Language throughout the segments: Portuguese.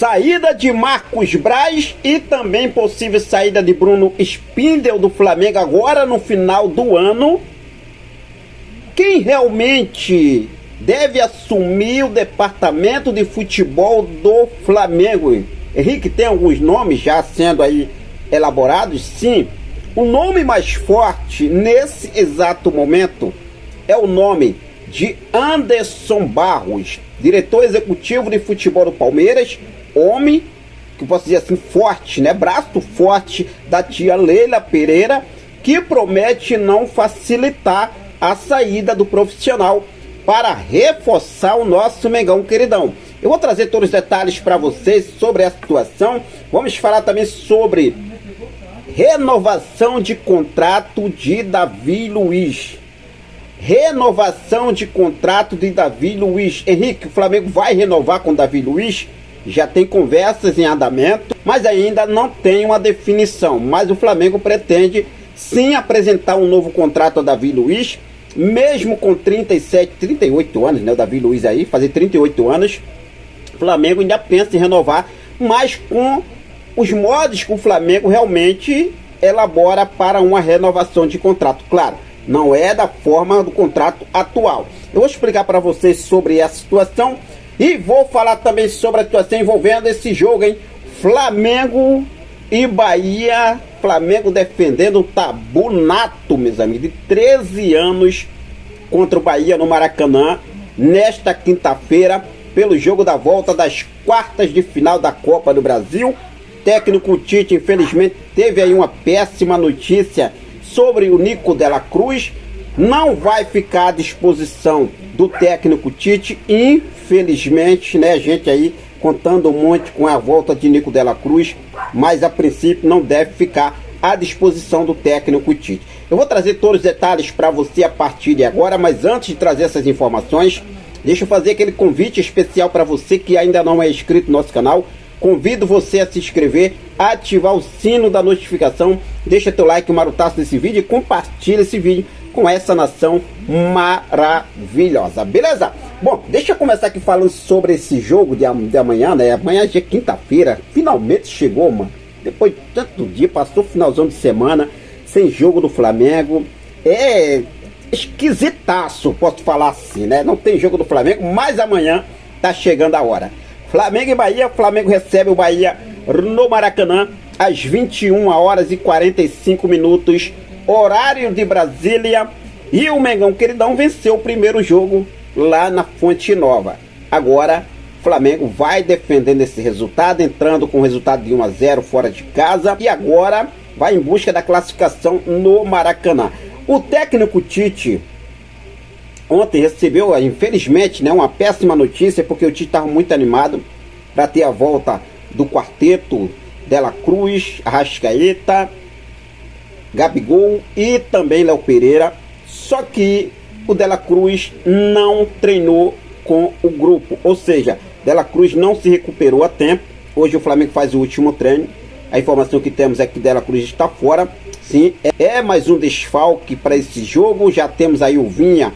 Saída de Marcos Braz e também possível saída de Bruno Spindel do Flamengo agora no final do ano. Quem realmente deve assumir o departamento de futebol do Flamengo? Henrique, tem alguns nomes já sendo aí elaborados? Sim. O nome mais forte nesse exato momento é o nome de Anderson Barros, diretor executivo de futebol do Palmeiras, homem, que posso dizer assim, forte, né? Braço forte da tia Leila Pereira, que promete não facilitar a saída do profissional para reforçar o nosso Mengão queridão. Eu vou trazer todos os detalhes para vocês sobre a situação. Vamos falar também sobre renovação de contrato de Davi Luiz. Renovação de contrato de Davi Luiz. Henrique, o Flamengo vai renovar com Davi Luiz? Já tem conversas em andamento, mas ainda não tem uma definição. Mas o Flamengo pretende sim apresentar um novo contrato a Davi Luiz, mesmo com 38 anos, né? O Davi Luiz aí, fazer 38 anos. O Flamengo ainda pensa em renovar, mas com os modos que o Flamengo realmente elabora para uma renovação de contrato. Claro, não é da forma do contrato atual. Eu vou explicar para vocês sobre essa situação e vou falar também sobre a situação envolvendo esse jogo, hein? Flamengo e Bahia. Flamengo defendendo o tabu nato, meus amigos, de 13 anos contra o Bahia no Maracanã, nesta quinta-feira, pelo jogo da volta das quartas de final da Copa do Brasil. Técnico Tite, infelizmente, teve aí uma péssima notícia sobre o Nico Dela Cruz. Não vai ficar à disposição do técnico Tite, infelizmente, né, gente aí contando muito com a volta de Nico Dela Cruz, mas a princípio não deve ficar à disposição do técnico Tite. Eu vou trazer todos os detalhes para você a partir de agora, mas antes de trazer essas informações, deixa eu fazer aquele convite especial para você que ainda não é inscrito no nosso canal. Convido você a se inscrever, ativar o sino da notificação, deixa teu like marutaço nesse vídeo e compartilha esse vídeo com essa nação maravilhosa, beleza? Bom, deixa eu começar aqui falando sobre esse jogo de amanhã, né? Amanhã é quinta-feira, finalmente chegou, mano. Depois de tanto dia, passou o finalzão de semana sem jogo do Flamengo. É esquisitaço, posso falar assim, né? Não tem jogo do Flamengo, mas amanhã tá chegando a hora. Flamengo e Bahia. Flamengo recebe o Bahia no Maracanã às 21 horas e 45 minutos, horário de Brasília. E o Mengão queridão venceu o primeiro jogo lá na Fonte Nova. Agora o Flamengo vai defendendo esse resultado, entrando com o resultado de 1-0 fora de casa, e agora vai em busca da classificação no Maracanã. O técnico Tite ontem recebeu, infelizmente, né, uma péssima notícia, porque o Tite estava muito animado para ter a volta do quarteto Dela Cruz, Arrascaeta, Gabigol e também Léo Pereira. Só que o Dela Cruz não treinou com o grupo, ou seja, Dela Cruz não se recuperou a tempo. Hoje o Flamengo faz o último treino. A informação que temos é que Dela Cruz está fora. Sim, é mais um desfalque para esse jogo. Já temos aí o Vinha,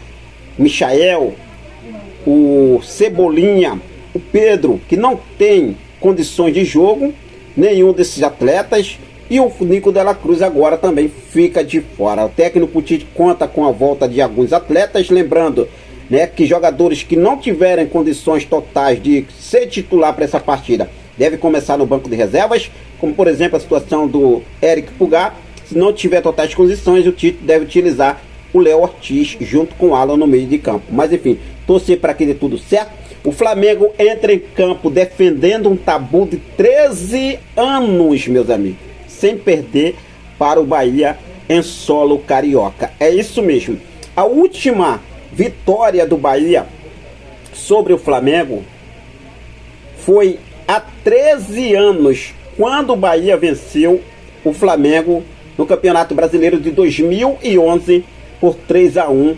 Michael, o Cebolinha, o Pedro, que não tem condições de jogo, nenhum desses atletas, e o Nico Dela Cruz agora também fica de fora. O técnico Tite conta com a volta de alguns atletas, lembrando, né, que jogadores que não tiverem condições totais de ser titular para essa partida devem começar no banco de reservas, como por exemplo a situação do Eric Pulgar. Se não tiver totais condições, o Tite deve utilizar o Léo Ortiz junto com o Alan no meio de campo. Mas enfim, torcer para que dê tudo certo. O Flamengo entra em campo defendendo um tabu de 13 anos, meus amigos, sem perder para o Bahia em solo carioca. É isso mesmo. A última vitória do Bahia sobre o Flamengo foi há 13 anos, quando o Bahia venceu o Flamengo no Campeonato Brasileiro de 2011 por 3-1,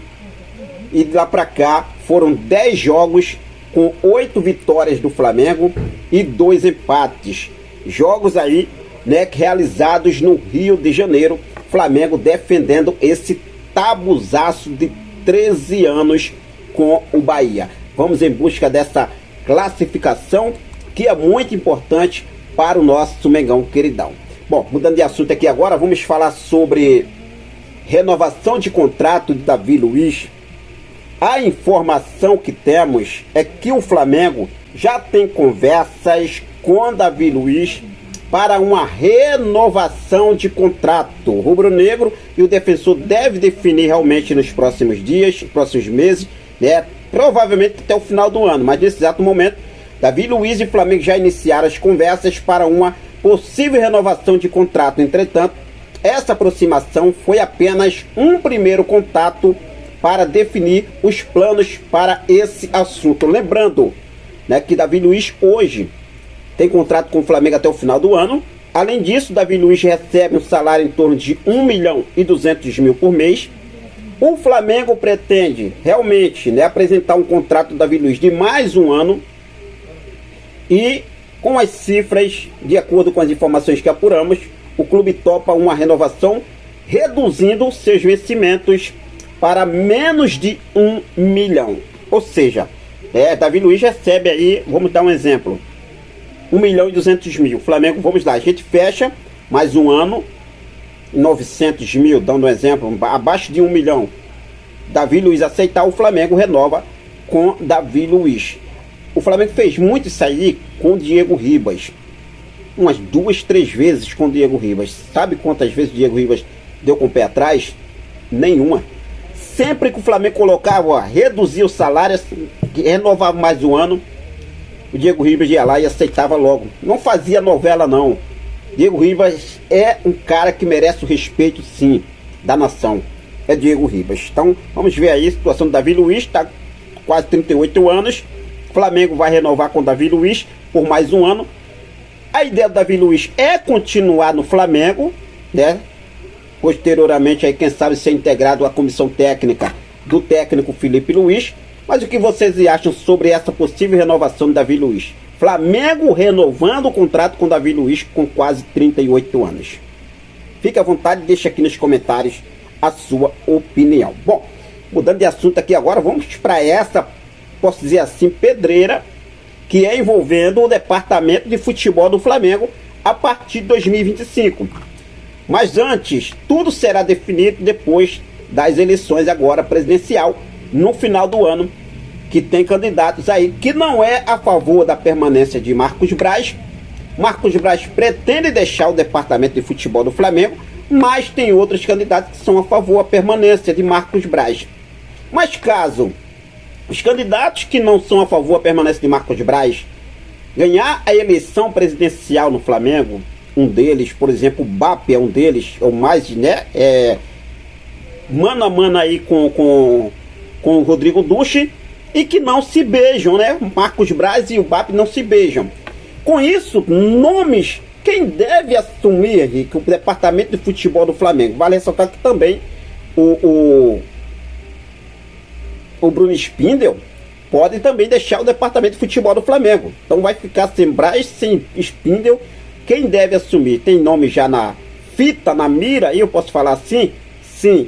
e de lá para cá foram 10 jogos com 8 vitórias do Flamengo e 2 empates. Jogos aí, né, realizados no Rio de Janeiro. Flamengo defendendo esse tabuzaço de 13 anos com o Bahia. Vamos em busca dessa classificação que é muito importante para o nosso Mengão queridão. Bom, mudando de assunto aqui agora, vamos falar sobre renovação de contrato de Davi Luiz. A informação que temos é que o Flamengo já tem conversas com Davi Luiz para uma renovação de contrato. O rubro-negro e o defensor deve definir realmente nos próximos dias, próximos meses, né? Provavelmente até o final do ano, mas nesse exato momento, Davi Luiz e Flamengo já iniciaram as conversas para uma possível renovação de contrato. Entretanto, essa aproximação foi apenas um primeiro contato para definir os planos para esse assunto. Lembrando, né, que Davi Luiz hoje tem contrato com o Flamengo até o final do ano. Além disso, Davi Luiz recebe um salário em torno de 1.200.000 por mês. O Flamengo pretende realmente, né, apresentar um contrato do Davi Luiz de mais um ano. E com as cifras, de acordo com as informações que apuramos, o clube topa uma renovação, reduzindo seus vencimentos para menos de 1 milhão. Ou seja, Davi Luiz recebe aí, vamos dar um exemplo, 1.200.000. O Flamengo, vamos lá, a gente fecha mais um ano, 900.000, dando um exemplo, abaixo de 1 milhão. Davi Luiz aceitar, o Flamengo renova com Davi Luiz. O Flamengo fez muito isso aí com o Diego Ribas. Umas 2, 3 vezes com o Diego Ribas. Sabe quantas vezes o Diego Ribas deu com o pé atrás? Nenhuma. Sempre que o Flamengo colocava, reduzia o salário, renovava mais um ano, o Diego Ribas ia lá e aceitava logo. Não fazia novela não. Diego Ribas é um cara que merece o respeito, sim, da nação. É Diego Ribas. Então, vamos ver aí a situação do Davi Luiz. Está quase 38 anos. O Flamengo vai renovar com o Davi Luiz por mais um ano. A ideia do Davi Luiz é continuar no Flamengo, né? Posteriormente, aí, quem sabe, ser integrado à comissão técnica do técnico Felipe Luiz. Mas o que vocês acham sobre essa possível renovação do Davi Luiz? Flamengo renovando o contrato com Davi Luiz com quase 38 anos. Fique à vontade, deixa aqui nos comentários a sua opinião. Bom, mudando de assunto aqui agora, vamos para essa, posso dizer assim, pedreira, que é envolvendo o departamento de futebol do Flamengo a partir de 2025. Mas antes, tudo será definido depois das eleições agora presidencial, no final do ano, que tem candidatos aí que não é a favor da permanência de Marcos Braz. Marcos Braz pretende deixar o departamento de futebol do Flamengo, mas tem outros candidatos que são a favor da permanência de Marcos Braz. Mas caso os candidatos que não são a favor da permanência de Marcos Braz ganhar a eleição presidencial no Flamengo, um deles, por exemplo, o BAP é um deles, ou mais, né, mano a mano aí com o Rodrigo Duche, e que não se beijam, né? Marcos Braz e o BAP não se beijam. Com isso, nomes, quem deve assumir Henrique, o departamento de futebol do Flamengo? Vale ressaltar que também o Bruno Spindel pode também deixar o departamento de futebol do Flamengo. Então vai ficar sem Braz, sem Spindel. Quem deve assumir? Tem nome já na fita, na mira, e eu posso falar assim? Sim.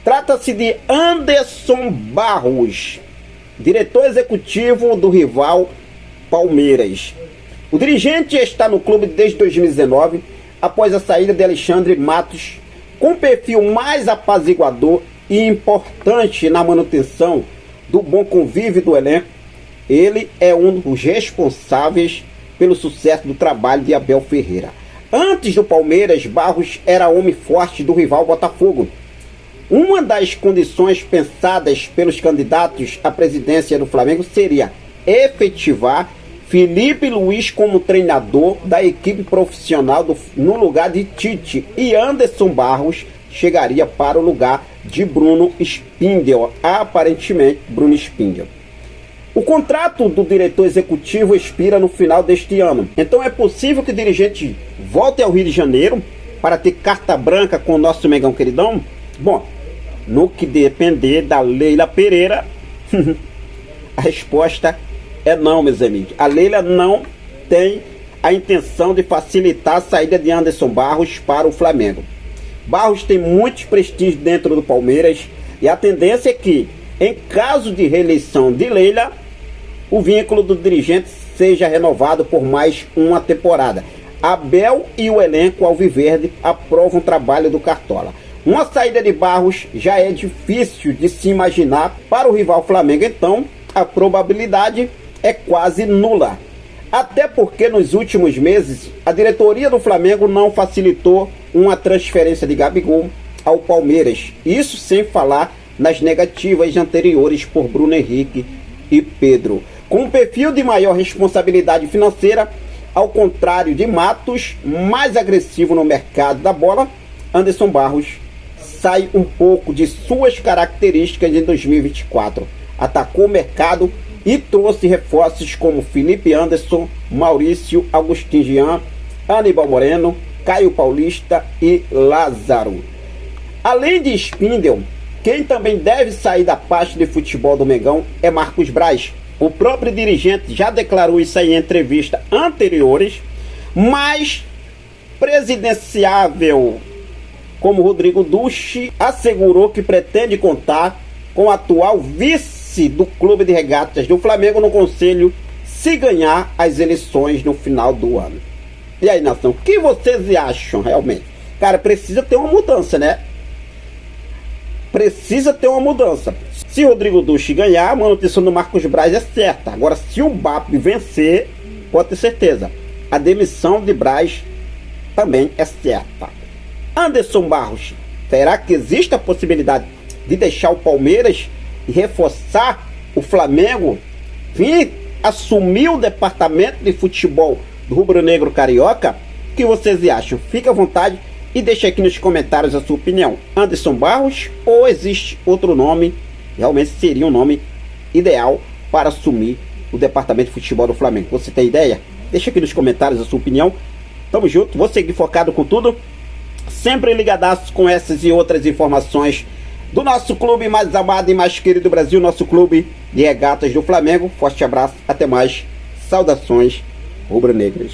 Trata-se de Anderson Barros, diretor executivo do rival Palmeiras. O dirigente está no clube desde 2019, após a saída de Alexandre Matos, com perfil mais apaziguador e importante na manutenção do bom convívio do elenco. Ele é um dos responsáveis pelo sucesso do trabalho de Abel Ferreira. Antes do Palmeiras, Barros era homem forte do rival Botafogo. Uma das condições pensadas pelos candidatos à presidência do Flamengo seria efetivar Felipe Luiz como treinador da equipe profissional no lugar de Tite, e Anderson Barros chegaria para o lugar de Bruno Spindel, aparentemente Bruno Spindel. O contrato do diretor executivo expira no final deste ano, então é possível que o dirigente volte ao Rio de Janeiro para ter carta branca com o nosso Mengão queridão? Bom, no que depender da Leila Pereira, a resposta é não, meus amigos. A Leila não tem a intenção de facilitar a saída de Anderson Barros para o Flamengo. Barros tem muitos prestígios dentro do Palmeiras e a tendência é que, em caso de reeleição de Leila, o vínculo do dirigente seja renovado por mais uma temporada. Abel e o elenco alviverde aprovam o trabalho do Cartola. Uma saída de Barros já é difícil de se imaginar para o rival Flamengo, então a probabilidade é quase nula. Até porque nos últimos meses a diretoria do Flamengo não facilitou uma transferência de Gabigol ao Palmeiras. Isso sem falar nas negativas anteriores por Bruno Henrique e Pedro. Com um perfil de maior responsabilidade financeira, ao contrário de Matos, mais agressivo no mercado da bola, Anderson Barros sai um pouco de suas características em 2024. Atacou o mercado e trouxe reforços como Felipe Anderson, Maurício, Agustin Jean, Aníbal Moreno, Caio Paulista e Lázaro. Além de Spindel, quem também deve sair da pasta de futebol do Mengão é Marcos Braz. O próprio dirigente já declarou isso aí em entrevistas anteriores, mas presidenciável como Rodrigo Duche assegurou que pretende contar com o atual vice do Clube de Regatas do Flamengo no conselho se ganhar as eleições no final do ano. E aí, nação, o que vocês acham realmente? Cara, precisa ter uma mudança, né? Precisa ter uma mudança. Se Rodrigo Duche ganhar, a manutenção do Marcos Braz é certa. Agora, se o BAP vencer, pode ter certeza, a demissão de Braz também é certa. Anderson Barros, será que existe a possibilidade de deixar o Palmeiras e reforçar o Flamengo? Vir assumir o departamento de futebol do rubro-negro carioca? O que vocês acham? Fique à vontade e deixe aqui nos comentários a sua opinião. Anderson Barros ou existe outro nome? Realmente seria um nome ideal para assumir o departamento de futebol do Flamengo. Você tem ideia? Deixa aqui nos comentários a sua opinião. Tamo junto, vou seguir focado com tudo. Sempre ligadaço com essas e outras informações do nosso clube mais amado e mais querido do Brasil, nosso clube de regatas do Flamengo. Forte abraço, até mais. Saudações rubro-negras.